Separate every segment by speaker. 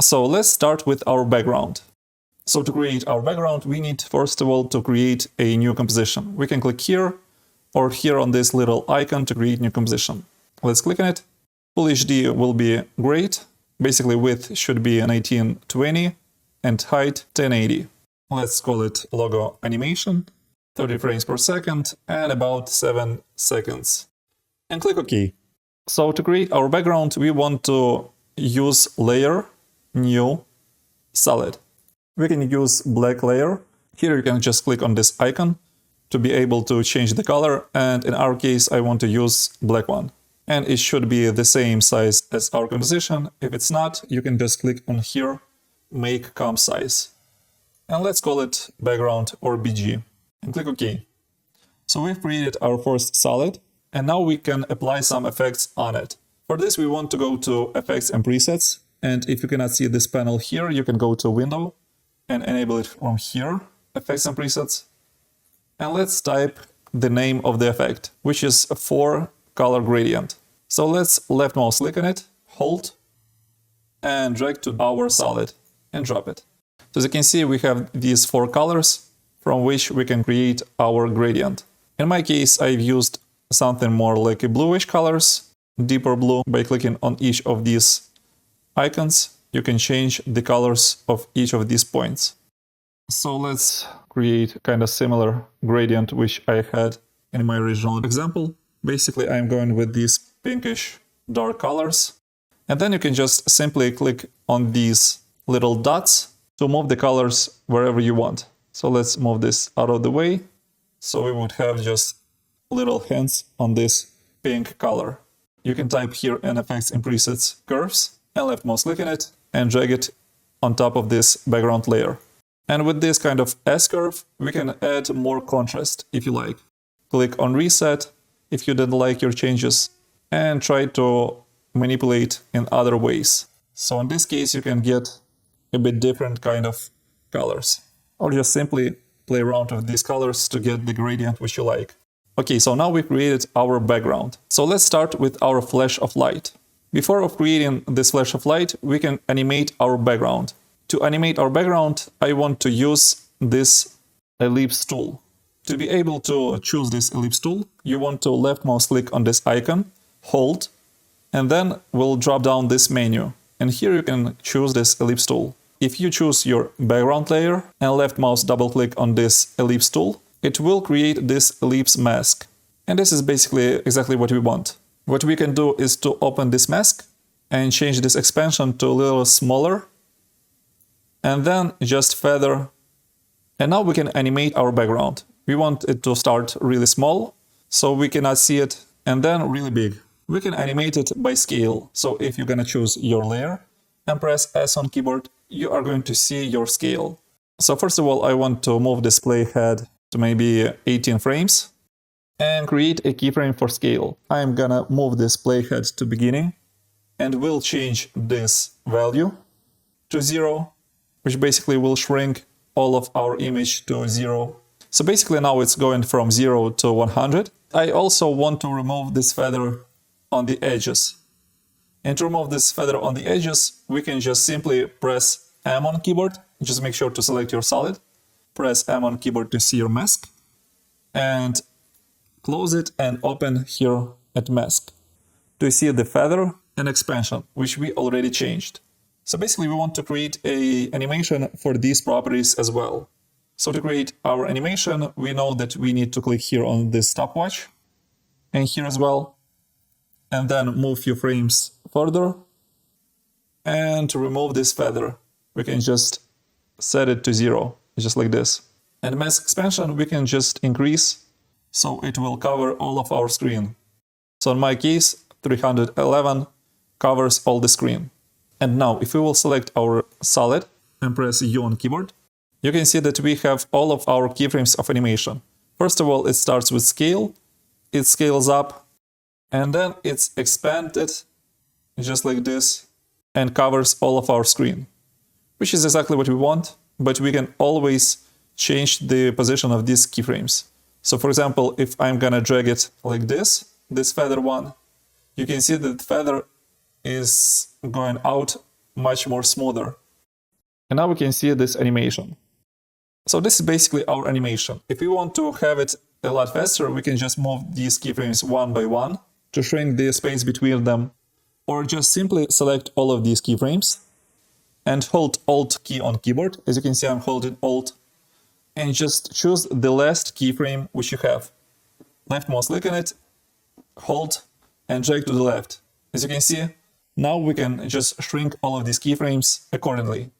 Speaker 1: So let's start with our background. So to create our background, we need first of all to create a new composition. We can click here or here on this little icon to create new composition. Let's click on it. Full HD will be great. Basically width should be 1920 and height 1080. Let's call it logo animation, 30 frames per second and about 7 seconds. And click OK. So to create our background, we want to use layer, new, solid. We can use black layer. Here you can just click on this icon to be able to change the color. And in our case, I want to use black one. And it should be the same size as our composition. If it's not, you can just click on here, make comp size. And let's call it background or BG. And click OK. So we've created our first solid. And now we can apply some effects on it. For this, we want to go to Effects and Presets. And if you cannot see this panel here, you can go to Window and enable it from here, Effects and Presets. And let's type the name of the effect, which is a 4 color gradient. So let's left mouse click on it, hold, and drag to our solid and drop it. So as you can see, we have these 4 colors from which we can create our gradient. In my case, I've used something more like a bluish colors, deeper blue. By clicking on each of these icons, you can change the colors of each of these points. So let's create kind of similar gradient which I had in my original example. Basically, I'm going with these pinkish dark colors. And then you can just simply click on these little dots to move the colors wherever you want. So let's move this out of the way. So we would have just little hands on this pink color. You can type here in Effects and Presets curves and left mouse click on it and drag it on top of this background layer. And with this kind of S-curve, we can add more contrast if you like. Click on Reset if you didn't like your changes and try to manipulate in other ways. So in this case, you can get a bit different kind of colors. Or just simply play around with these colors to get the gradient which you like. Okay, so now we created our background. So let's start with our flash of light. Before creating this flash of light, we can animate our background. To animate our background, I want to use this ellipse tool. To be able to choose this ellipse tool, you want to left mouse click on this icon, hold, and then we'll drop down this menu. And here you can choose this ellipse tool. If you choose your background layer and left mouse double click on this ellipse tool, it will create this ellipse mask. And this is basically exactly what we want. What we can do is to open this mask and change this expansion to a little smaller. And then just feather. And now we can animate our background. We want it to start really small, so we cannot see it, and then really big. We can animate it by scale. So if you're gonna choose your layer and press S on keyboard, you are going to see your scale. So first of all, I want to move this playhead to maybe 18 frames and create a keyframe for scale. I'm gonna move this playhead to beginning and we'll change this value to 0, which basically will shrink all of our image to 0. So basically now it's going from 0 to 100. I also want to remove this feather on the edges. And to remove this feather on the edges, we can just simply press M on keyboard. Just make sure to select your solid. Press M on keyboard to see your mask. And close it and open here at mask to see the feather and expansion, which we already changed. So basically we want to create an animation for these properties as well. So to create our animation, we know that we need to click here on this stopwatch and here as well. And then move a few frames further. And to remove this feather, we can just set it to 0, just like this. And mask expansion, we can just increase, so it will cover all of our screen. So in my case, 311 covers all the screen. And now, if we will select our solid and press U on keyboard, you can see that we have all of our keyframes of animation. First of all, it starts with scale, it scales up, and then it's expanded, just like this, and covers all of our screen, which is exactly what we want, but we can always change the position of these keyframes. So for example, if I'm gonna drag it like this feather one, you can see that the feather is going out much more smoother. And now we can see this animation. So this is basically our animation. If we want to have it a lot faster, we can just move these keyframes one by one to shrink the space between them, or just simply select all of these keyframes and hold Alt key on keyboard. As you can see, I'm holding Alt, and just choose the last keyframe which you have. Left mouse click on it, hold, and drag to the left. As you can see, now we can just shrink all of these keyframes accordingly.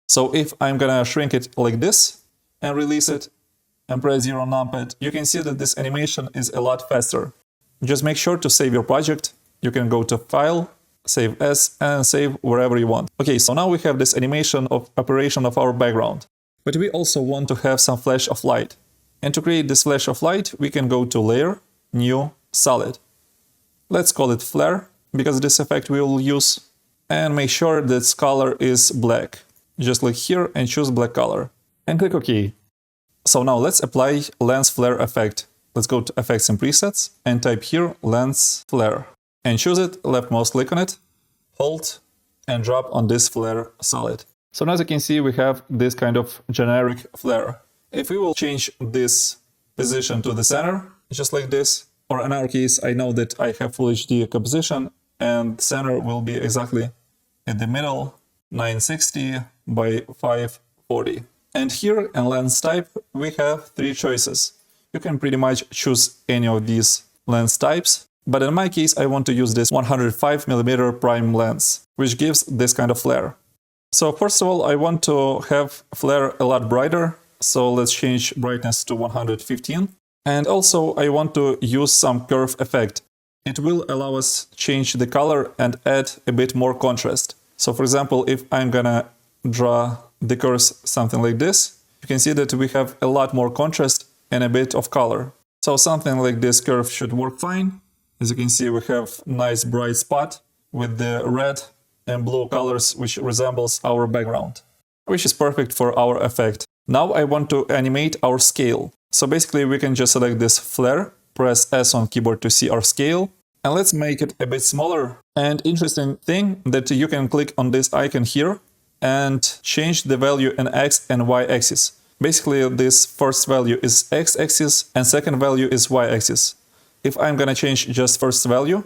Speaker 1: So if I'm gonna shrink it like this and release it and press 0 on numpad, you can see that this animation is a lot faster. Just make sure to save your project. You can go to File, Save As, and save wherever you want. Okay, so now we have this animation of operation of our background. But we also want to have some flash of light. And to create this flash of light, we can go to Layer, New, Solid. Let's call it Flare, because this effect we will use. And make sure that its color is black. Just click here and choose black color. And click OK. So now let's apply Lens Flare effect. Let's go to Effects and Presets and type here Lens Flare. And choose it, left mouse click on it, hold, and drop on this flare solid. So now as you can see, we have this kind of generic flare. If we will change this position to the center, just like this, or in our case, I know that I have Full HD composition, and center will be exactly in the middle, 960 by 540. And here in lens type, we have 3 choices. You can pretty much choose any of these lens types. But in my case, I want to use this 105mm prime lens, which gives this kind of flare. So first of all, I want to have flare a lot brighter, so let's change brightness to 115. And also I want to use some curve effect. It will allow us change the color and add a bit more contrast. So for example, if I'm gonna draw the curves something like this, you can see that we have a lot more contrast and a bit of color. So something like this curve should work fine. As you can see, we have nice bright spot with the red and blue colors, which resembles our background, which is perfect for our effect. Now I want to animate our scale. So basically we can just select this flare, press S on keyboard to see our scale, and let's make it a bit smaller. And interesting thing that you can click on this icon here and change the value in X and Y axis. Basically this first value is X axis and second value is Y axis. If I'm gonna change just first value,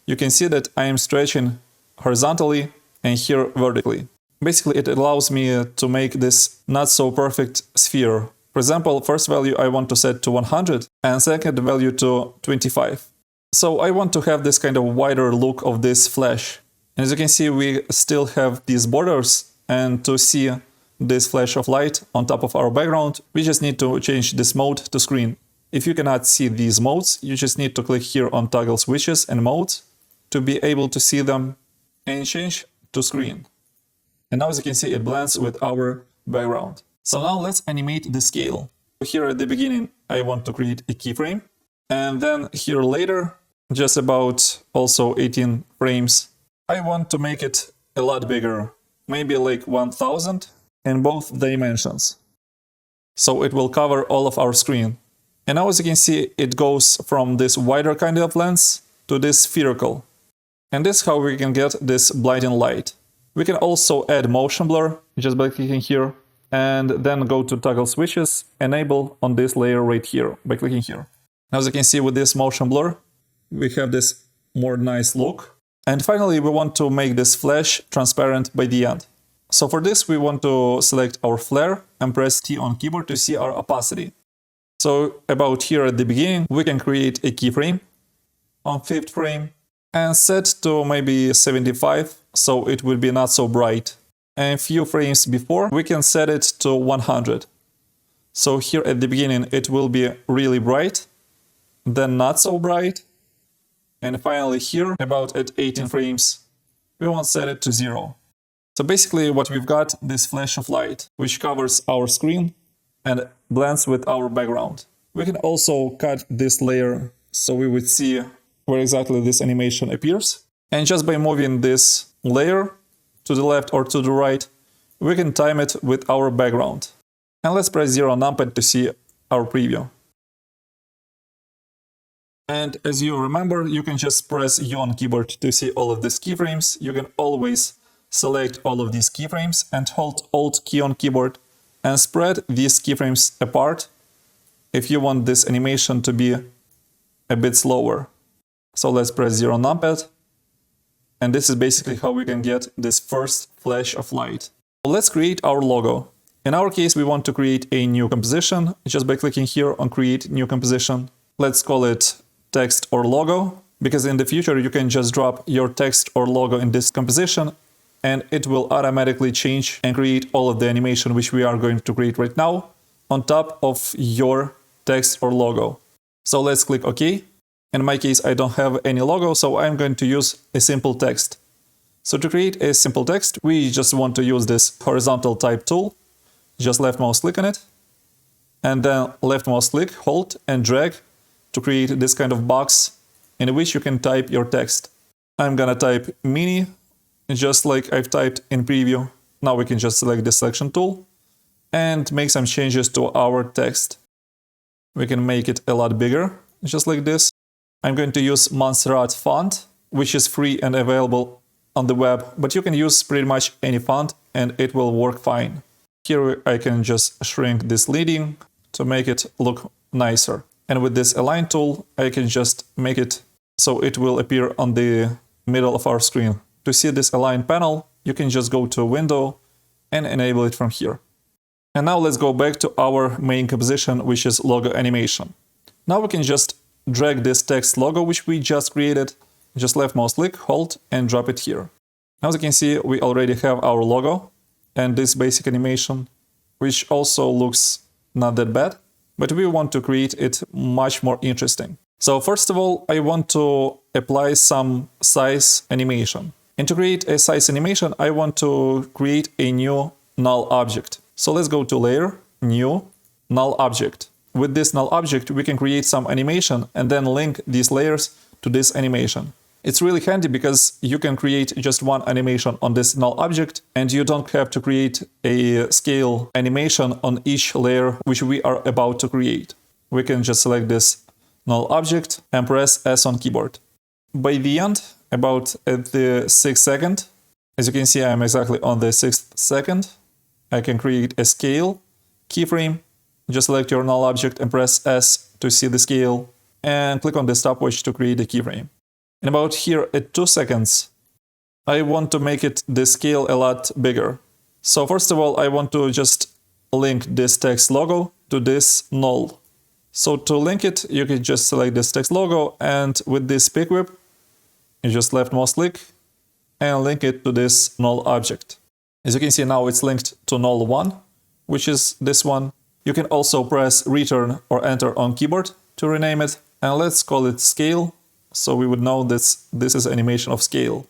Speaker 1: you can see that I am stretching horizontally and here vertically. Basically it allows me to make this not so perfect sphere. For example, first value I want to set to 100 and second value to 25. So I want to have this kind of wider look of this flash. And as you can see, we still have these borders, and to see this flash of light on top of our background, we just need to change this mode to screen. If you cannot see these modes, you just need to click here on toggle switches and modes to be able to see them and change to screen. And now as you can see, it blends with our background. So now let's animate the scale. Here at the beginning, I want to create a keyframe. And then here later, just about also 18 frames, I want to make it a lot bigger, maybe like 1000 in both dimensions. So it will cover all of our screen. And now as you can see, it goes from this wider kind of lens to this spherical. And this is how we can get this blinding light. We can also add motion blur just by clicking here, and then go to toggle switches, enable on this layer right here by clicking here. Now as you can see, with this motion blur, we have this more nice look. And finally, we want to make this flash transparent by the end. So for this, we want to select our flare and press T on keyboard to see our opacity. So about here at the beginning, we can create a keyframe on 5th frame and set to maybe 75, so it will be not so bright. And a few frames before, we can set it to 100. So here at the beginning, it will be really bright, then not so bright. And finally here, about at 18 frames, we want to set it to 0. So basically what we've got, this flash of light, which covers our screen and blends with our background. We can also cut this layer so we would see where exactly this animation appears. And just by moving this layer to the left or to the right, we can time it with our background. And let's press 0 on numpad to see our preview. And as you remember, you can just press U on keyboard to see all of these keyframes. You can always select all of these keyframes and hold Alt key on keyboard and spread these keyframes apart if you want this animation to be a bit slower. So let's press 0 numpad, and this is basically how we can get this first flash of light. Let's create our logo. In our case, we want to create a new composition just by clicking here on Create New Composition. Let's call it text or logo, because in the future you can just drop your text or logo in this composition and it will automatically change and create all of the animation which we are going to create right now on top of your text or logo. So let's click OK. In my case, I don't have any logo, so I'm going to use a simple text. So to create a simple text, we just want to use this horizontal type tool. Just left mouse click on it, and then left mouse click, hold and drag to create this kind of box in which you can type your text. I'm gonna type mini, just like I've typed in preview. Now we can just select the selection tool and make some changes to our text. We can make it a lot bigger, just like this. I'm going to use Montserrat font, which is free and available on the web, but you can use pretty much any font and it will work fine. Here I can just shrink this leading to make it look nicer. And with this align tool, I can just make it so it will appear on the middle of our screen. To see this align panel, you can just go to Window and enable it from here. And now let's go back to our main composition, which is logo animation. Now we can just drag this text logo, which we just created, just left mouse click, hold and drop it here. As you can see, we already have our logo and this basic animation, which also looks not that bad, but we want to create it much more interesting. So first of all, I want to apply some size animation. And to create a size animation, I want to create a new null object. So let's go to Layer, New, Null Object. With this null object, we can create some animation and then link these layers to this animation. It's really handy because you can create just one animation on this null object and you don't have to create a scale animation on each layer which we are about to create. We can just select this null object and press S on keyboard. By the end, about at the 6th second, as you can see, I'm exactly on the 6th second, I can create a scale keyframe. Just select your null object and press S to see the scale and click on the stopwatch to create the keyframe. And about here at 2 seconds, I want to make it the scale a lot bigger. So first of all, I want to just link this text logo to this null. So to link it, you can just select this text logo and with this pick whip, you just left mouse click and link it to this null object. As you can see now it's linked to null 1, which is this one. You can also press return or enter on keyboard to rename it. And let's call it scale, so we would know this is animation of scale.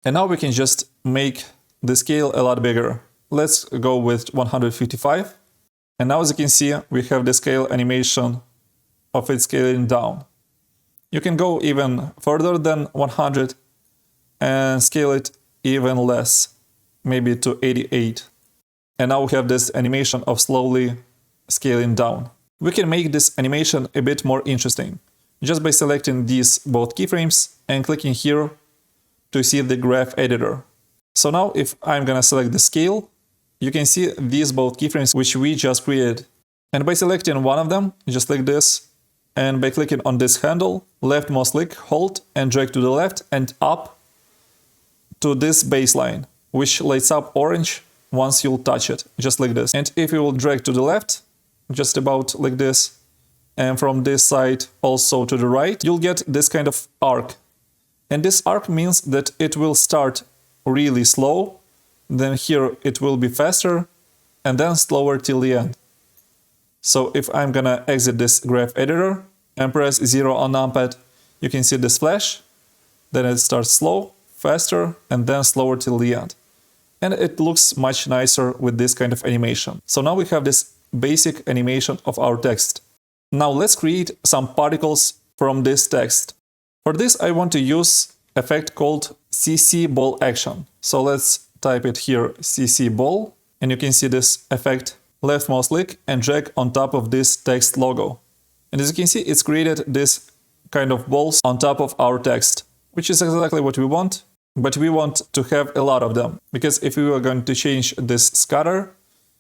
Speaker 1: And now we can just make the scale a lot bigger. Let's go with 155. And now as you can see, we have the scale animation of it scaling down. You can go even further than 100 and scale it even less, maybe to 88. And now we have this animation of slowly scaling down. We can make this animation a bit more interesting just by selecting these both keyframes and clicking here to see the graph editor. So now if I'm gonna select the scale, you can see these both keyframes which we just created. And by selecting one of them, just like this, and by clicking on this handle, left mouse click, hold and drag to the left and up to this baseline, which lights up orange once you'll touch it, just like this. And if you will drag to the left, just about like this, and from this side also to the right, you'll get this kind of arc. And this arc means that it will start really slow, then here it will be faster, and then slower till the end. So if I'm gonna exit this graph editor and press 0 on numpad, you can see this flash, then it starts slow, faster, and then slower till the end. And it looks much nicer with this kind of animation. So now we have this basic animation of our text. Now let's create some particles from this text. For this I want to use effect called CC ball action. So let's type it here, CC ball, and you can see this effect. Left mouse click and drag on top of this text logo. And as you can see, it's created this kind of balls on top of our text, which is exactly what we want. but we want to have a lot of them, because if we were going to change this scatter,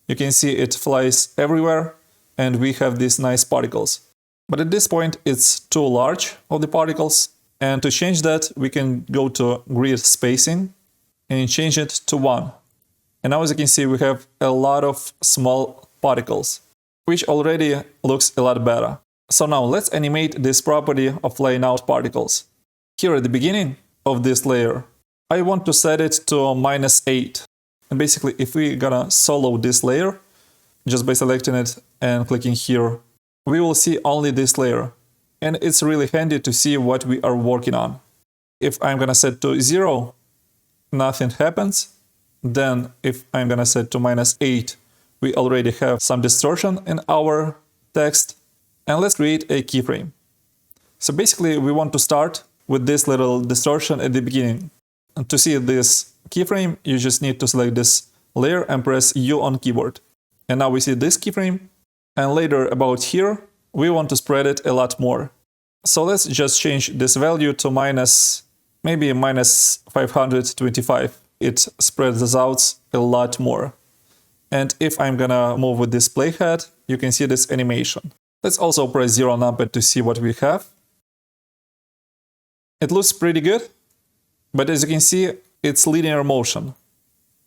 Speaker 1: you can see it flies everywhere and we have these nice particles. But at this point it's too large of the particles, and to change that we can go to grid spacing and change it to 1. And now as you can see we have a lot of small particles, which already looks a lot better. So now let's animate this property of laying out particles. Here at the beginning of this layer, I want to set it to -8. And basically if we're gonna solo this layer, just by selecting it and clicking here, we will see only this layer. And it's really handy to see what we are working on. If I'm gonna set to 0, nothing happens. Then if I'm gonna set to -8, we already have some distortion in our text. And let's create a keyframe. So basically we want to start with this little distortion at the beginning. And to see this keyframe, you just need to select this layer and press U on keyboard. And now we see this keyframe. And later about here, we want to spread it a lot more. So let's just change this value to maybe -525. It spreads this out a lot more. And if I'm gonna move with this playhead, you can see this animation. Let's also press 0 numpad to see what we have. It looks pretty good, but as you can see, it's linear motion.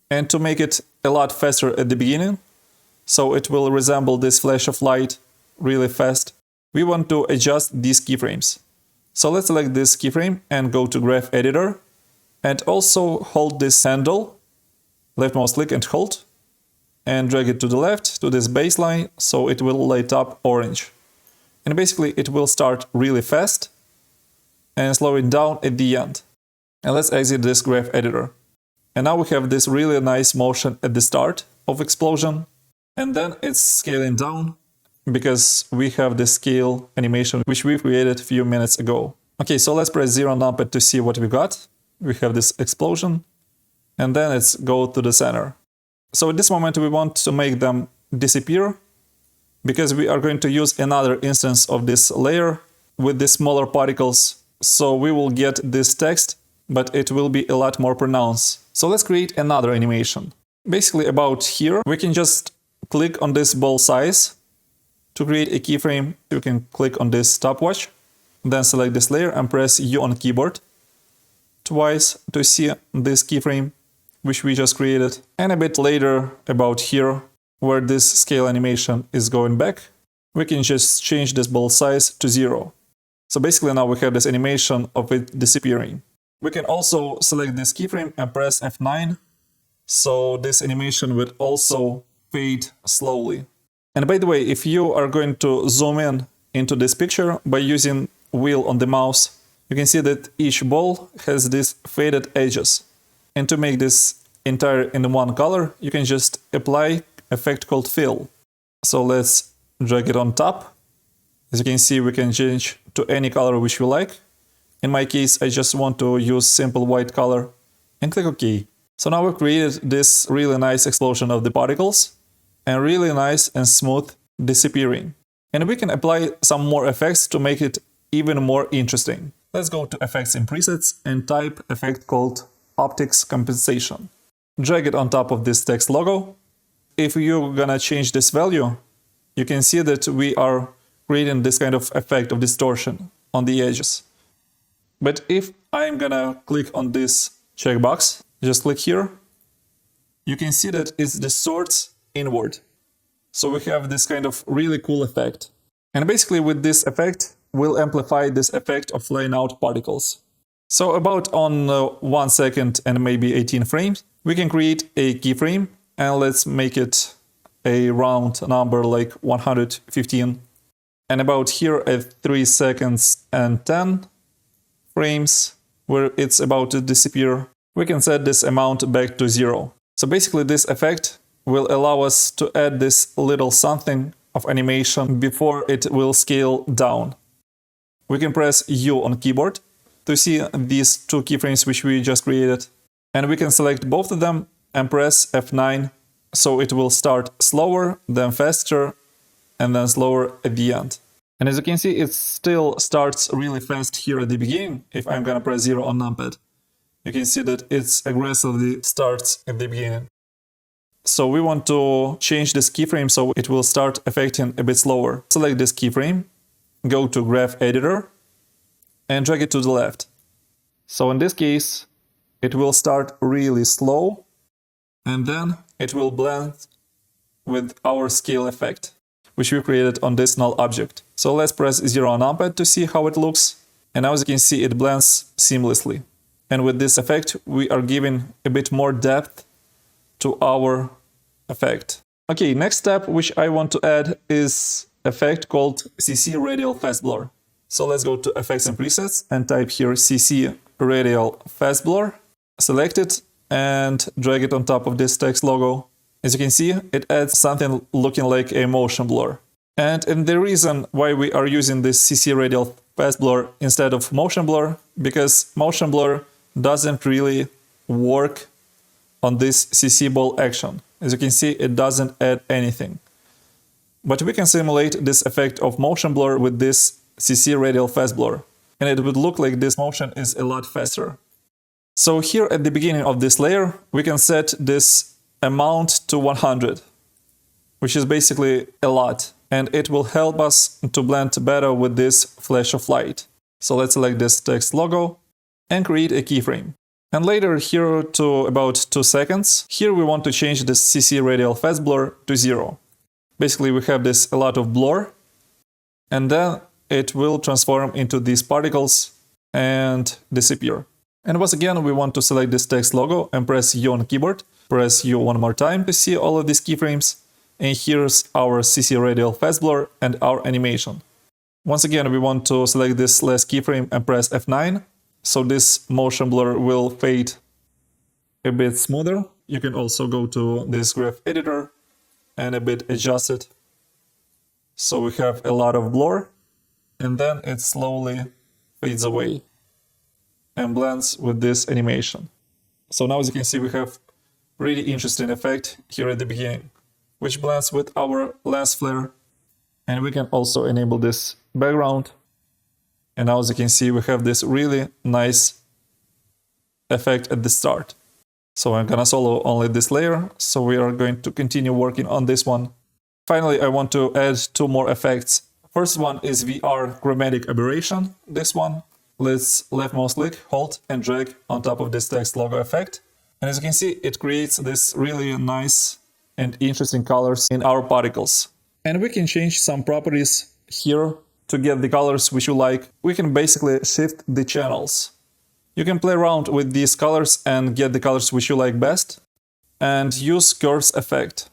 Speaker 1: And to make it a lot faster at the beginning, so it will resemble this flash of light really fast, we want to adjust these keyframes. So let's select this keyframe and go to Graph Editor, and also hold this handle, left mouse click and hold, and drag it to the left to this baseline, so it will light up orange. And basically it will start really fast and slow it down at the end. And let's exit this graph editor. And now we have this really nice motion at the start of explosion, and then it's scaling down because we have the scale animation which we created a few minutes ago. Okay, so let's press 0 numpad to see what we got. We have this explosion, and then let's go to the center. So at this moment we want to make them disappear, because we are going to use another instance of this layer with the smaller particles. So we will get this text, but it will be a lot more pronounced. So let's create another animation. Basically about here, we can just click on this ball size. To create a keyframe, you can click on this stopwatch, then select this layer and press U on keyboard twice to see this keyframe, which we just created. And a bit later, about here, where this scale animation is going back, we can just change this ball size to 0. So basically now we have this animation of it disappearing. We can also select this keyframe and press F9, so this animation would also fade slowly. And by the way, if you are going to zoom in into this picture by using wheel on the mouse, you can see that each ball has these faded edges. And to make this entire in one color, you can just apply effect called fill. So let's drag it on top. As you can see, we can change to any color which we like. In my case, I just want to use simple white color and click OK. So now we've created this really nice explosion of the particles and really nice and smooth disappearing. And we can apply some more effects to make it even more interesting. Let's go to Effects in Presets and type effect called Optics Compensation. Drag it on top of this text logo. If you're gonna change this value, you can see that we are creating this kind of effect of distortion on the edges. But if I'm gonna click on this checkbox, just click here, you can see that it distorts inward. So we have this kind of really cool effect. And basically with this effect, we'll amplify this effect of laying out particles. So about on 1 second and maybe 18 frames, we can create a keyframe, and let's make it a round number like 115. And about here at 3 seconds and 10 frames, where it's about to disappear, we can set this amount back to 0. So basically this effect will allow us to add this little something of animation before it will scale down. We can press U on keyboard to see these two keyframes which we just created. And we can select both of them and press F9, so it will start slower, then faster, and then slower at the end. And as you can see, it still starts really fast here at the beginning if I'm gonna press 0 on numpad. you can see that it aggressively starts at the beginning. So we want to change this keyframe so it will start affecting a bit slower. Select this keyframe, go to Graph Editor, and drag it to the left. So in this case, it will start really slow, and then it will blend with our scale effect, which we created on this null object. So let's press 0 on numpad to see how it looks. And now as you can see, it blends seamlessly. And with this effect, we are giving a bit more depth to our effect. Okay, next step which I want to add is effect called CC Radial Fast Blur. So let's go to Effects and Presets and type here CC Radial Fast Blur. Select it and drag it on top of this text logo. As you can see, it adds something looking like a motion blur. And the reason why we are using this CC Radial Fast Blur instead of motion blur, because motion blur doesn't really work on this CC ball action. As you can see, it doesn't add anything. But we can simulate this effect of motion blur with this CC Radial Fast Blur, and it would look like this motion is a lot faster. So here at the beginning of this layer, we can set this amount to 100, which is basically a lot, and it will help us to blend better with this flash of light. So let's select this text logo and create a keyframe. And later here to about 2 seconds, here we want to change this CC Radial Fast Blur to 0. Basically we have this a lot of blur, and then it will transform into these particles and disappear. And once again, we want to select this text logo and press U on keyboard. Press U one more time to see all of these keyframes. And here's our CC Radial Fast Blur and our animation. Once again, we want to select this last keyframe and press F9. So this motion blur will fade a bit smoother. You can also go to this graph editor and a bit adjust it. So we have a lot of blur, and then it slowly fades away and blends with this animation. So now as you can see, we have really interesting effect here at the beginning, which blends with our lens flare. And we can also enable this background. And now as you can see, we have this really nice effect at the start. So I'm gonna solo only this layer, so we are going to continue working on this one. Finally, I want to add 2 more effects. First one is VR Chromatic Aberration, this one. Let's left mouse click, hold and drag on top of this text logo effect. And as you can see, it creates this really nice and interesting colors in our particles. And we can change some properties here to get the colors which you like. We can basically shift the channels. You can play around with these colors and get the colors which you like best. And use curves effect.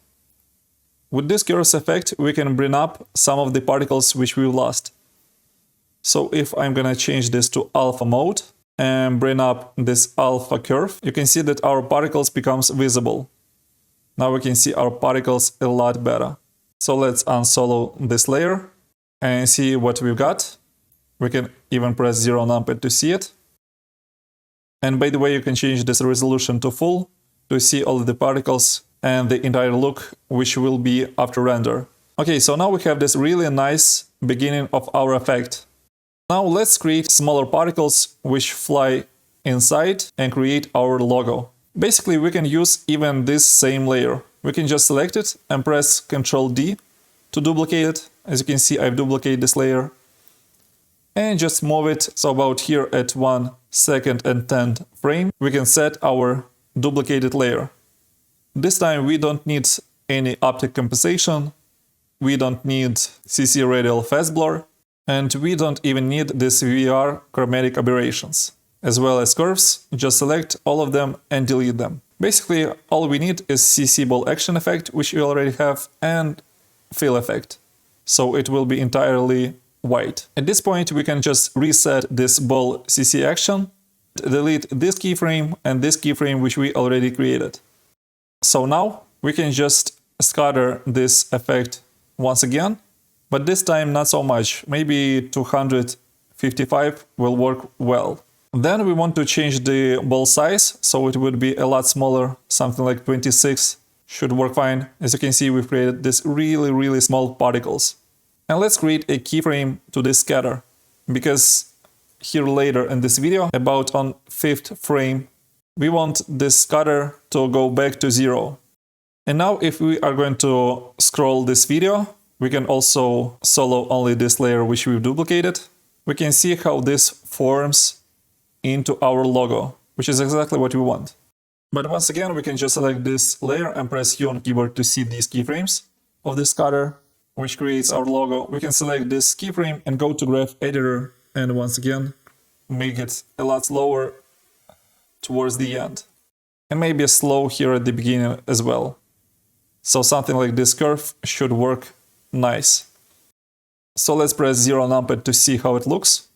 Speaker 1: With this curves effect, we can bring up some of the particles which we lost. So if I'm gonna change this to alpha mode and bring up this alpha curve, you can see that our particles becomes visible. Now we can see our particles a lot better. So let's unsolo this layer and see what we've got. We can even press 0 numpad to see it. And by the way, you can change this resolution to full to see all of the particles and the entire look which will be after render. Okay, so now we have this really nice beginning of our effect. Now let's create smaller particles which fly inside and create our logo. Basically, we can use even this same layer. We can just select it and press Ctrl D to duplicate it. As you can see, I've duplicated this layer. And just move it so about here at 1 second and 10th frame, we can set our duplicated layer. This time we don't need any optic compensation, we don't need CC Radial Fast Blur, and we don't even need this VR Chromatic Aberrations. As well as curves, just select all of them and delete them. Basically, all we need is CC Ball Action effect, which we already have, and Fill effect. So it will be entirely white. At this point, we can just reset this ball CC action, delete this keyframe and this keyframe which we already created. So now we can just scatter this effect once again, but this time not so much, maybe 255 will work well. Then we want to change the ball size, so it would be a lot smaller, something like 26 should work fine. As you can see, we've created this really small particles. And let's create a keyframe to this scatter, because here later in this video, about on 5th frame, we want this scatter to go back to 0. And now if we are going to scroll this video, we can also solo only this layer which we've duplicated. We can see how this forms into our logo, which is exactly what we want. But once again, we can just select this layer and press U on keyboard to see these keyframes of this scatter, which creates our logo. We can select this keyframe and go to graph editor and once again make it a lot slower towards the end. And maybe slow here at the beginning as well. So something like this curve should work nice. So let's press 0 numpad to see how it looks.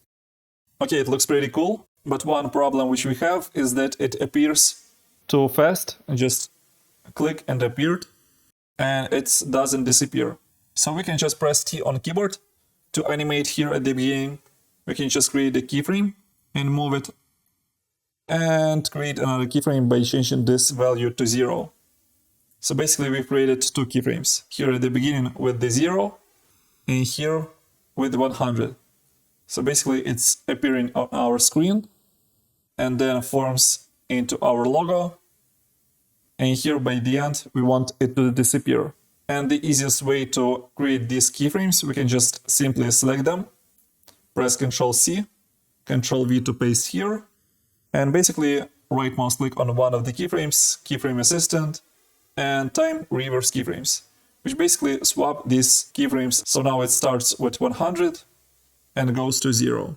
Speaker 1: Okay, it looks pretty cool, but one problem which we have is that it appears too fast. Just click and appeared, and it doesn't disappear. So we can just press T on keyboard to animate here at the beginning. We can just create a keyframe and move it and create another keyframe by changing this value to 0. So basically we created two keyframes, here at the beginning with the 0 and here with 100. So basically it's appearing on our screen and then forms into our logo. And here by the end we want it to disappear. And the easiest way to create these keyframes, we can just simply select them, press Ctrl C, Ctrl V to paste here, and basically right mouse click on one of the keyframes, keyframe assistant, and time reverse keyframes, which basically swap these keyframes. So now it starts with 100 and goes to 0.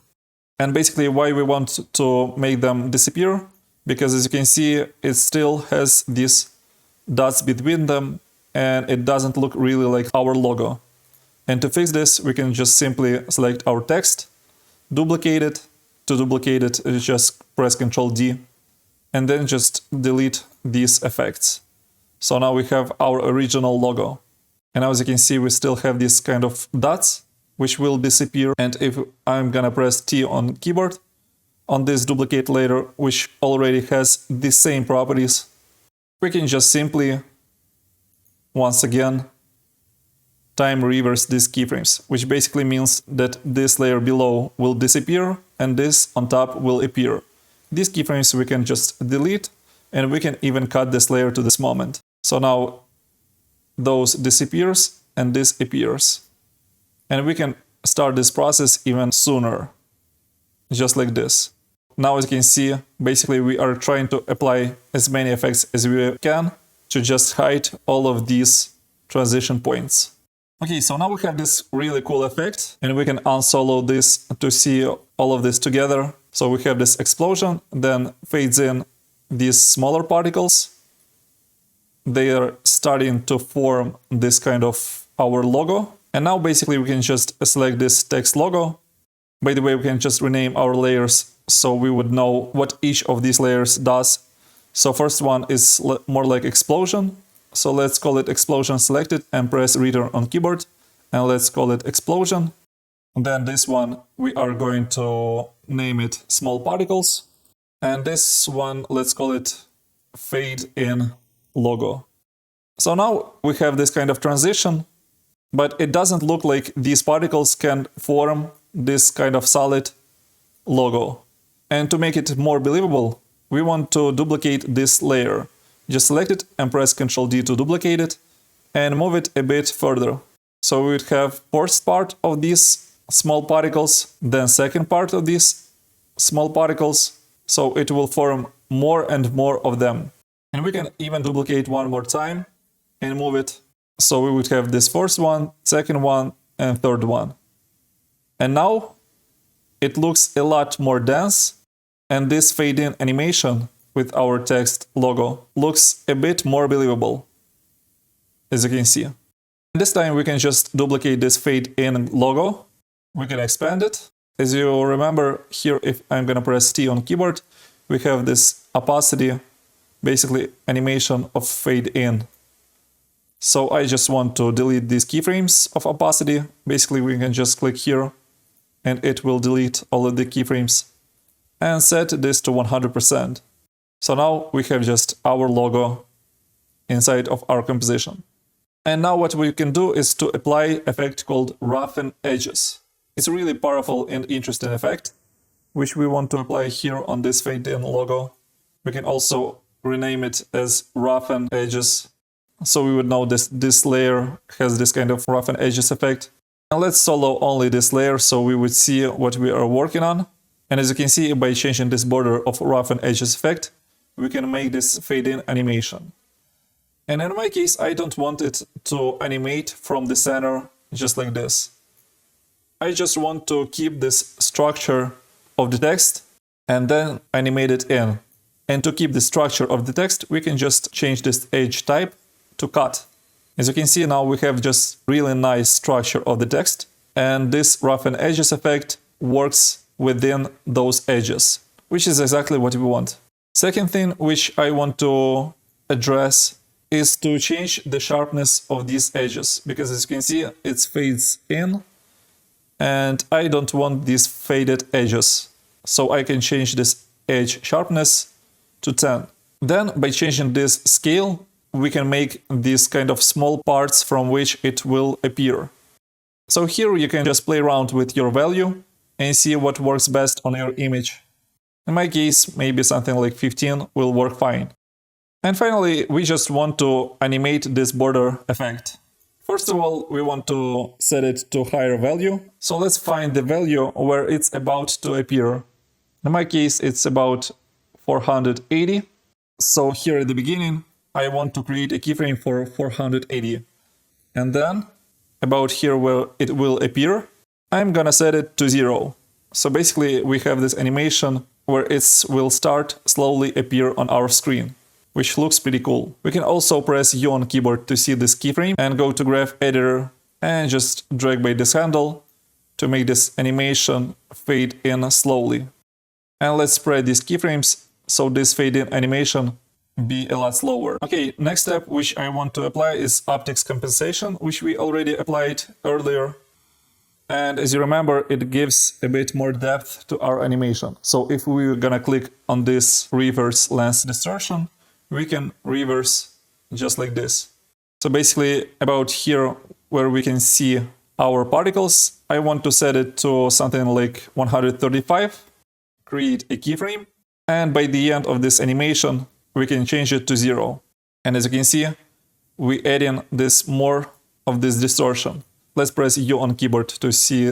Speaker 1: And basically why we want to make them disappear, because as you can see, it still has these dots between them and it doesn't look really like our logo. And to fix this, we can just simply select our text, duplicate it. To duplicate it, just press Ctrl D and then just delete these effects. So now we have our original logo. And as you can see, we still have these kind of dots, which will disappear. And if I'm gonna press T on keyboard, on this duplicate layer, which already has the same properties, we can just simply, once again, time reverse these keyframes, which basically means that this layer below will disappear and this on top will appear. These keyframes we can just delete and we can even cut this layer to this moment. So now those disappears and this appears. And we can start this process even sooner, just like this. Now as you can see, basically we are trying to apply as many effects as we can to just hide all of these transition points. Okay, so now we have this really cool effect and we can unsolo this to see all of this together. So we have this explosion, then fades in these smaller particles. They are starting to form this kind of our logo. And now basically we can just select this text logo. By the way, we can just rename our layers so we would know what each of these layers does. So first one is more like explosion. So let's call it explosion selected and press return on keyboard. And let's call it explosion. And then this one, we are going to name it small particles. And this one, let's call it fade in logo. So now we have this kind of transition, but it doesn't look like these particles can form this kind of solid logo. And to make it more believable, we want to duplicate this layer. Just select it and press Ctrl D to duplicate it and move it a bit further. So we would have first part of these small particles, then second part of these small particles. So it will form more and more of them. And we can even duplicate one more time and move it. So we would have this first one, second one, and third one. And now it looks a lot more dense. And this fade in animation with our text logo looks a bit more believable, as you can see. This time we can just duplicate this fade in logo. We can expand it. As you remember here, if I'm gonna press T on keyboard, we have this opacity, basically animation of fade in. So I just want to delete these keyframes of opacity. Basically we can just click here and it will delete all of the keyframes and set this to 100%. So now we have just our logo inside of our composition. And now what we can do is to apply an effect called roughen edges. It's a really powerful and interesting effect, which we want to apply here on this fade in logo. We can also rename it as roughen edges. So we would know this layer has this kind of roughen edges effect. And let's solo only this layer so we would see what we are working on. And as you can see, by changing this border of roughen edges effect, we can make this fade in animation. And in my case, I don't want it to animate from the center just like this. I just want to keep this structure of the text and then animate it in. And to keep the structure of the text, we can just change this edge type to cut. As you can see, now we have just really nice structure of the text, and this roughen edges effect works within those edges, which is exactly what we want. Second thing which I want to address is to change the sharpness of these edges, because as you can see, it fades in, and I don't want these faded edges. So I can change this edge sharpness to 10. Then by changing this scale, we can make these kind of small parts from which it will appear. So here you can just play around with your value and see what works best on your image. In my case, maybe something like 15 will work fine. And finally, we just want to animate this border effect. First of all, we want to set it to higher value. So let's find the value where it's about to appear. In my case, it's about 480. So here at the beginning, I want to create a keyframe for 480. And then, about here where it will appear, I'm gonna set it to 0. So basically, we have this animation where it will start slowly appear on our screen, which looks pretty cool. We can also press U on keyboard to see this keyframe and go to Graph Editor and just drag by this handle to make this animation fade in slowly. And let's spread these keyframes so this fade in animation be a lot slower. Okay, next step which I want to apply is optics compensation, which we already applied earlier. And as you remember, it gives a bit more depth to our animation. So if we're gonna click on this reverse lens distortion, we can reverse just like this. So basically about here where we can see our particles, I want to set it to something like 135, create a keyframe, and by the end of this animation, we can change it to 0. And as you can see, we add in this more of this distortion. Let's press U on keyboard to see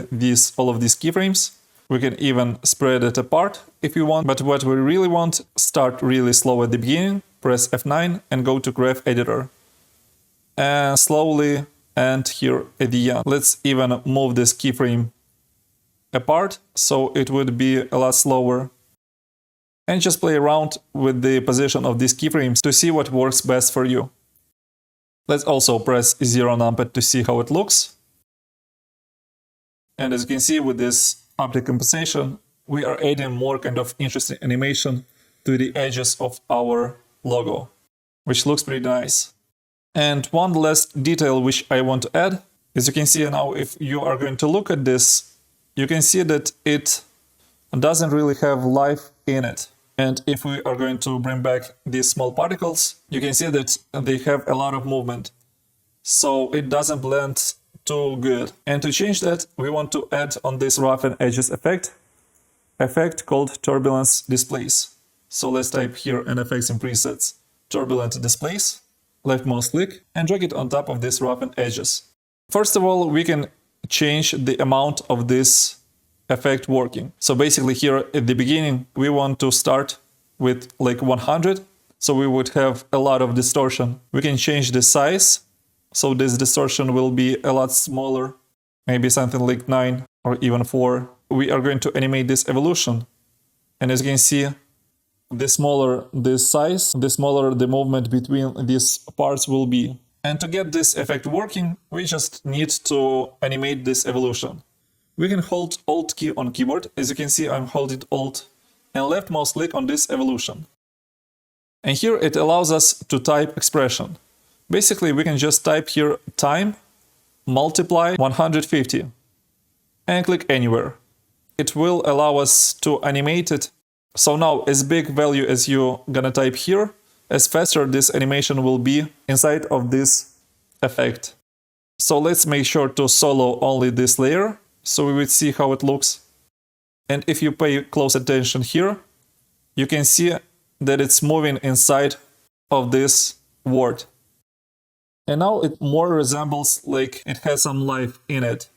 Speaker 1: all of these keyframes. We can even spread it apart if you want, but what we really want, start really slow at the beginning, press F9 and go to Graph Editor. And slowly end here at the end. Let's even move this keyframe apart so it would be a lot slower. And just play around with the position of these keyframes to see what works best for you. Let's also press 0 numpad to see how it looks. And as you can see with this optic compensation, we are adding more kind of interesting animation to the edges of our logo, which looks pretty nice. And one last detail which I want to add, as you can see now, if you are going to look at this, you can see that it doesn't really have life in it. And if we are going to bring back these small particles, you can see that they have a lot of movement. So it doesn't blend too good. And to change that, we want to add on this roughen edges effect called turbulence displace. So let's type here in effects and presets, turbulent displace, left mouse click, and drag it on top of this roughen edges. First of all, we can change the amount of this effect working. So basically here at the beginning, we want to start with like 100. So we would have a lot of distortion. We can change the size. So this distortion will be a lot smaller, maybe something like 9 or even 4. We are going to animate this evolution. And as you can see, the smaller this size, the smaller the movement between these parts will be. And to get this effect working, we just need to animate this evolution. We can hold Alt key on keyboard. As you can see, I'm holding Alt and left mouse click on this evolution. And here it allows us to type expression. Basically, we can just type here time multiply 150 and click anywhere. It will allow us to animate it. So now, as big value as you're gonna type here, as faster this animation will be inside of this effect. So let's make sure to solo only this layer, so we would see how it looks. And if you pay close attention here, you can see that it's moving inside of this word. And now it more resembles like it has some life in it.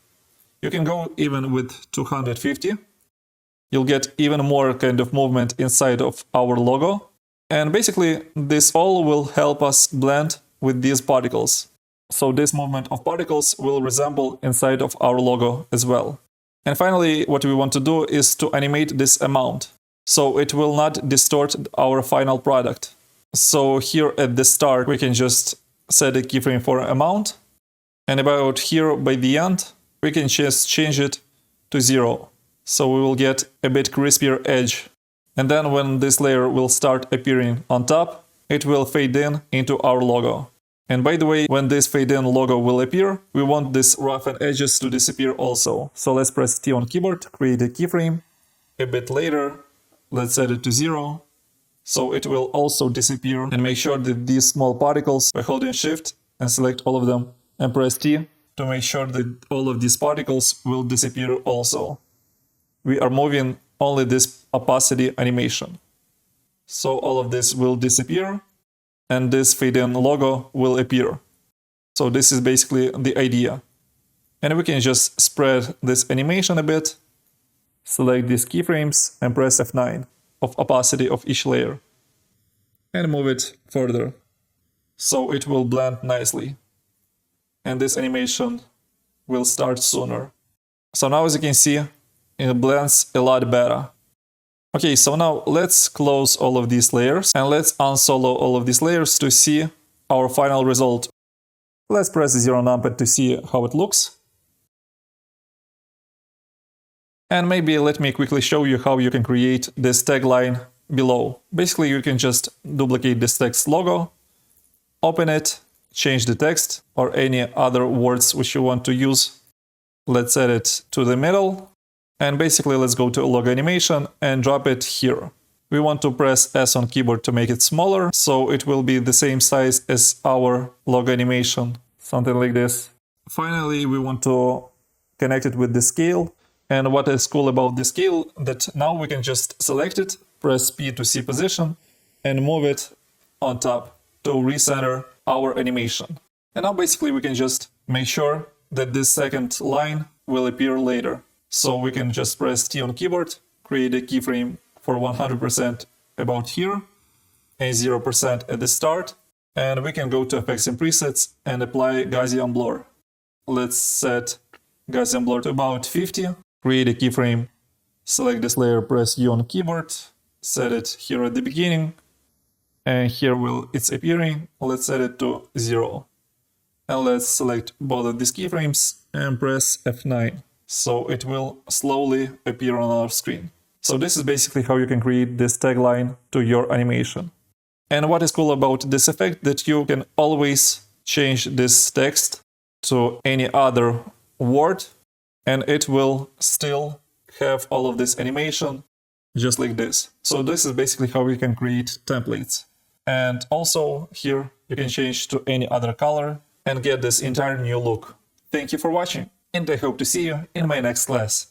Speaker 1: You can go even with 250. You'll get even more kind of movement inside of our logo. And basically, this all will help us blend with these particles. So this movement of particles will resemble inside of our logo as well. And finally, what we want to do is to animate this amount, so it will not distort our final product. So here at the start, we can just set a keyframe for amount. And about here by the end, we can just change it to 0. So we will get a bit crispier edge. And then when this layer will start appearing on top, it will fade in into our logo. And by the way, when this fade in logo will appear, we want this roughened edges to disappear also. So let's press T on keyboard, create a keyframe. A bit later, let's set it to 0. So it will also disappear, and make sure that these small particles, by holding Shift and select all of them and press T to make sure that all of these particles will disappear also. We are moving only this opacity animation. So all of this will disappear and this fade in logo will appear. So this is basically the idea. And we can just spread this animation a bit, select these keyframes and press F9 of opacity of each layer. And move it further. So it will blend nicely. And this animation will start sooner. So now as you can see, it blends a lot better. Okay, so now let's close all of these layers and let's unsolo all of these layers to see our final result. Let's press 0 numpad to see how it looks. And maybe let me quickly show you how you can create this tagline below. Basically, you can just duplicate this text logo, open it, change the text or any other words which you want to use. Let's set it to the middle. And basically, let's go to logo animation and drop it here. We want to press S on keyboard to make it smaller, so it will be the same size as our logo animation, something like this. Finally, we want to connect it with the scale. And what is cool about the scale, that now we can just select it, press P to see position, and move it on top to recenter our animation. And now basically we can just make sure that this second line will appear later. So we can just press T on keyboard, create a keyframe for 100% about here, and 0% at the start. And we can go to Effects and Presets and apply Gaussian blur. Let's set Gaussian blur to about 50, create a keyframe, select this layer, press U on keyboard, set it here at the beginning, and here it's appearing. Let's set it to 0. And let's select both of these keyframes and press F9. So it will slowly appear on our screen. So this is basically how you can create this tagline to your animation. And what is cool about this effect, that you can always change this text to any other word, and it will still have all of this animation just like this. So this is basically how you can create templates. And also here you can change to any other color and get this entire new look. Thank you for watching, and I hope to see you in my next class.